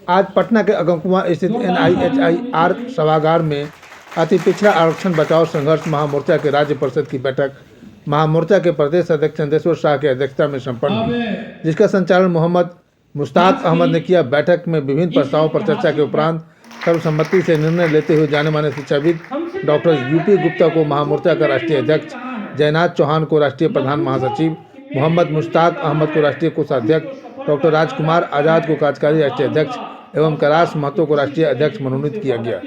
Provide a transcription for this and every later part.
आज पटना के अगमकुआं स्थित NIHIR सभागार में अति पिछड़ा आरक्षण बचाओ संघर्ष महामोर्चा के राज्य परिषद की बैठक महामोर्चा के प्रदेश अध्यक्ष चंदेश्वर शाह की अध्यक्षता में संपन्न हुई, जिसका संचालन मोहम्मद मुश्ताक अहमद ने किया। बैठक में विभिन्न प्रस्तावों पर चर्चा के उपरांत सर्वसम्मति से निर्णय लेते हुए जाने माने शिक्षाविद डॉक्टर UP गुप्ता को महामोर्चा का राष्ट्रीय अध्यक्ष, जयनाथ चौहान को राष्ट्रीय प्रधान महासचिव, मोहम्मद मुश्ताक अहमद को राष्ट्रीय कोषाध्यक्ष, डॉक्टर राजकुमार आज़ाद को कार्यकारी राष्ट्रीय अध्यक्ष एवं कैलाश महतो को राष्ट्रीय अध्यक्ष मनोनीत किया गया।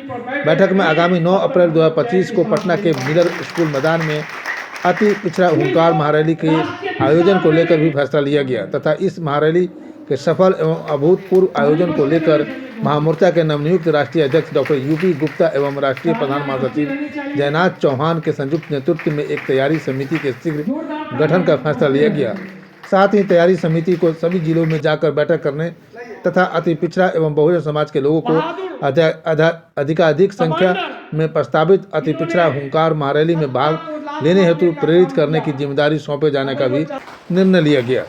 बैठक में आगामी 9 अप्रैल 2025 को पटना के मिलर स्कूल मैदान में अति पिछड़ा हुंकार महारैली के आयोजन को लेकर भी फैसला लिया गया तथा इस महारैली के सफल एवं अभूतपूर्व आयोजन को लेकर महामोर्चा के नवनियुक्त राष्ट्रीय अध्यक्ष डॉक्टर UP गुप्ता एवं राष्ट्रीय प्रधान महासचिव जयनाथ चौहान के संयुक्त नेतृत्व में एक तैयारी समिति के शीघ्र गठन का फैसला लिया गया। साथ ही तैयारी समिति को सभी जिलों में जाकर बैठक करने तथा अति पिछड़ा एवं बहुजन समाज के लोगों को अधिकाधिक संख्या में प्रस्तावित अति पिछड़ा हुंकार महारैली में भाग लेने हेतु प्रेरित करने की जिम्मेदारी सौंपे जाने का भी निर्णय लिया गया।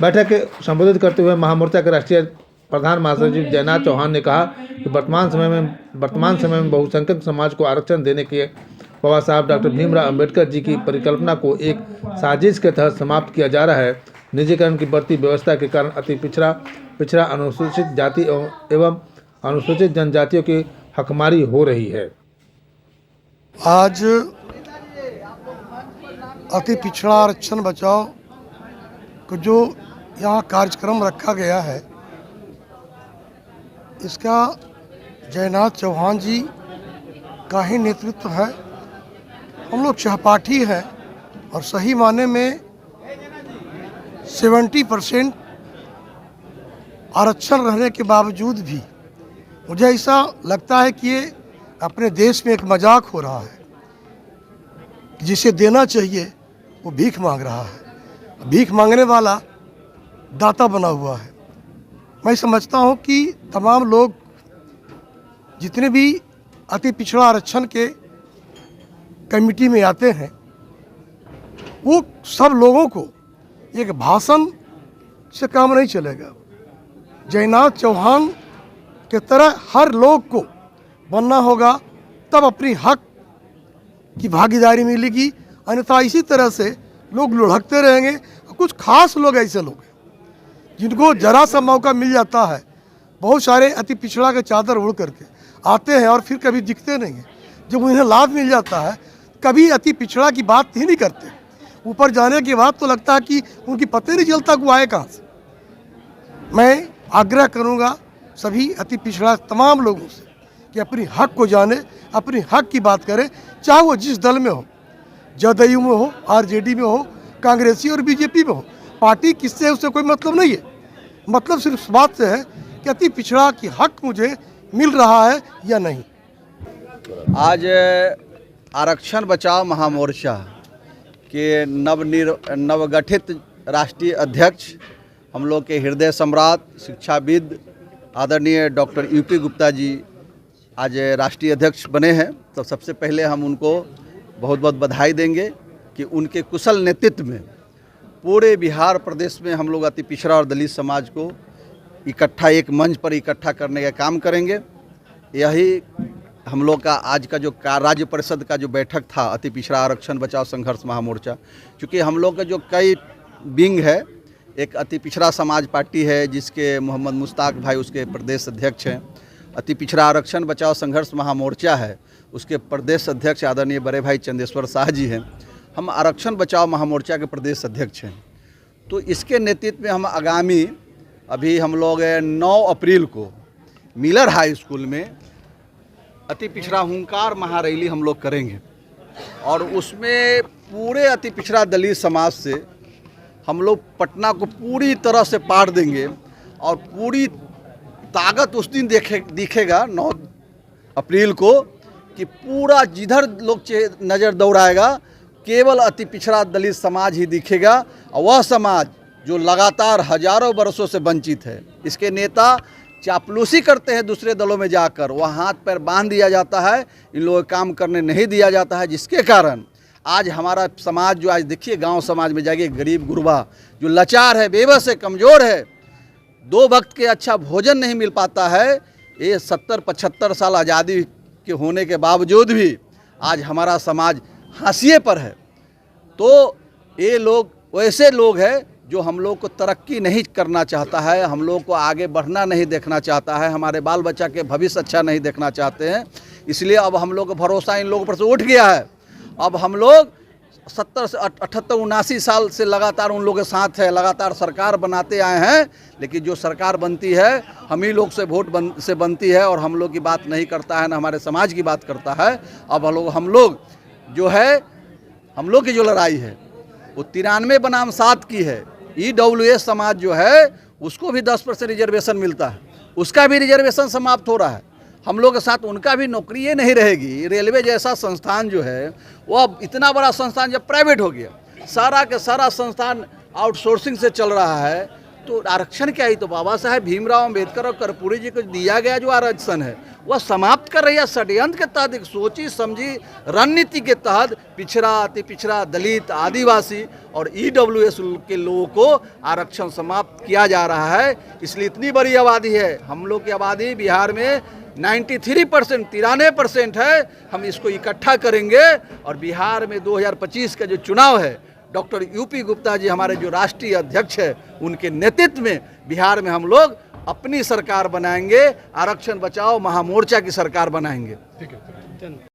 बैठक के संबोधित करते हुए महामोर्चा के राष्ट्रीय प्रधान महासचिव जयनाथ चौहान ने कहा कि वर्तमान समय में बहुसंख्यक समाज को आरक्षण देने के बाबा साहब डॉक्टर भीमराव अंबेडकर जी की परिकल्पना को एक साजिश के तहत समाप्त किया जा रहा है। निजीकरण की बढ़ती व्यवस्था के कारण अति पिछड़ा अनुसूचित जाति एवं अनुसूचित जनजातियों की हकमारी हो रही है। आज अति पिछड़ा आरक्षण बचाओ को जो यहाँ कार्यक्रम रखा गया है, इसका जयनाथ चौहान जी का ही नेतृत्व है। हम लोग सहपाठी हैं और सही माने में 70% आरक्षण रहने के बावजूद भी मुझे ऐसा लगता है कि ये अपने देश में एक मजाक हो रहा है। जिसे देना चाहिए वो भीख मांग रहा है, भीख मांगने वाला दाता बना हुआ है। मैं समझता हूँ कि तमाम लोग जितने भी अति पिछड़ा आरक्षण के कमेटी में आते हैं, वो सब लोगों को एक भाषण से काम नहीं चलेगा। जयनाथ चौहान के तरह हर लोग को बनना होगा, तब अपनी हक की भागीदारी मिलेगी। अन्यथा इसी तरह से लोग लुढ़कते रहेंगे। कुछ खास लोग ऐसे लोग हैं जिनको जरा सा मौका मिल जाता है, बहुत सारे अति पिछड़ा के चादर उड़ करके आते हैं और फिर कभी दिखते नहीं हैं। जब उन्हें लाभ मिल जाता है, कभी अति पिछड़ा की बात ही नहीं करते। ऊपर जाने के बाद तो लगता है कि उनकी पता नहीं चलता कि वो आए कहाँ से। मैं आग्रह करूँगा सभी अति पिछड़ा तमाम लोगों से कि अपनी हक को जाने, अपनी हक की बात करें, चाहे वो जिस दल में हो, जदयू में हो, RJD में हो, कांग्रेसी और BJP में हो। पार्टी किससे है उससे कोई मतलब नहीं है। मतलब सिर्फ इस बात से है कि अति पिछड़ा की हक मुझे मिल रहा है या नहीं। आज आरक्षण बचाओ महामोर्चा के नवगठित राष्ट्रीय अध्यक्ष, हम लोग के हृदय सम्राट शिक्षाविद आदरणीय डॉक्टर UP गुप्ता जी आज राष्ट्रीय अध्यक्ष बने हैं। तो सबसे पहले हम उनको बहुत बहुत बधाई देंगे कि उनके कुशल नेतृत्व में पूरे बिहार प्रदेश में हम लोग अति पिछड़ा और दलित समाज को इकट्ठा एक मंच पर इकट्ठा करने का काम करेंगे। यही हम लोग का आज का जो राज्य परिषद का जो बैठक था अति पिछड़ा आरक्षण बचाओ संघर्ष महामोर्चा, क्योंकि हम लोग का जो कई विंग है, एक अति पिछड़ा समाज पार्टी है जिसके मोहम्मद मुश्ताक भाई उसके प्रदेश अध्यक्ष हैं। अति पिछड़ा आरक्षण बचाओ संघर्ष महामोर्चा है, उसके प्रदेश अध्यक्ष आदरणीय बड़े भाई चंदेश्वर शाह जी हैं। हम आरक्षण बचाओ महामोर्चा के प्रदेश अध्यक्ष हैं। तो इसके नेतृत्व में हम आगामी अभी हम लोग 9 अप्रैल को मिलर हाई स्कूल में अति पिछड़ा हुंकार महारैली हम लोग करेंगे और उसमें पूरे अति पिछड़ा दलित समाज से हम लोग पटना को पूरी तरह से पार देंगे और पूरी ताकत उस दिन दिखेगा 9 अप्रैल को कि पूरा जिधर लोग नज़र दौड़ाएगा केवल अति पिछड़ा दलित समाज ही दिखेगा, और वह समाज जो लगातार हजारों वर्षों से वंचित है। इसके नेता चापलूसी करते हैं दूसरे दलों में जाकर, वह हाथ पैर बांध दिया जाता है, इन लोगों को काम करने नहीं दिया जाता है, जिसके कारण आज हमारा समाज जो आज देखिए गांव समाज में जाइए, गरीब गुरबा जो लाचार है, बेबस है, कमज़ोर है, दो वक्त के अच्छा भोजन नहीं मिल पाता है, ये 70-75 साल आज़ादी के होने के बावजूद भी आज हमारा समाज हाशिए पर है। तो ये लोग वैसे लोग हैं जो हम लोग को तरक्की नहीं करना चाहता है, हम लोग को आगे बढ़ना नहीं देखना चाहता है, हमारे बाल बच्चा के भविष्य अच्छा नहीं देखना चाहते हैं। इसलिए अब हम लोग का भरोसा इन लोगों पर से उठ गया है। अब हम लोग 70 से 78-79 साल से लगातार उन लोगों के साथ है, लगातार सरकार बनाते आए हैं, लेकिन जो सरकार बनती है हम ही लोग से वोट से बनती है और हम लोग की बात नहीं करता है, ना हमारे समाज की बात करता है। अब हम लोग जो है, हम लोग की जो लड़ाई है वो 93 बनाम 7 की है। EWS समाज जो है उसको भी 10% रिजर्वेशन मिलता है, उसका भी रिजर्वेशन समाप्त हो रहा है। हम लोग के साथ उनका भी नौकरी ये नहीं रहेगी। रेलवे जैसा संस्थान जो है वो अब इतना बड़ा संस्थान जब प्राइवेट हो गया, सारा के सारा संस्थान आउटसोर्सिंग से चल रहा है, तो आरक्षण क्या ही, तो बाबा साहेब भीमराव अंबेडकर और कर्पूरी जी को दिया गया जो आरक्षण है वह समाप्त कर रही है। षड्यंत्र के तहत, एक सोची समझी रणनीति के तहत पिछड़ा, अति पिछड़ा, दलित, आदिवासी और EWS के लोगों को आरक्षण समाप्त किया जा रहा है। इसलिए इतनी बड़ी आबादी है, हम लोग की आबादी बिहार में 93% है। हम इसको इकट्ठा करेंगे और बिहार में 2025 का जो चुनाव है, डॉक्टर UP गुप्ता जी हमारे जो राष्ट्रीय अध्यक्ष है, उनके नेतृत्व में बिहार में हम लोग अपनी सरकार बनाएंगे, आरक्षण बचाओ महामोर्चा की सरकार बनाएंगे। ठीक है।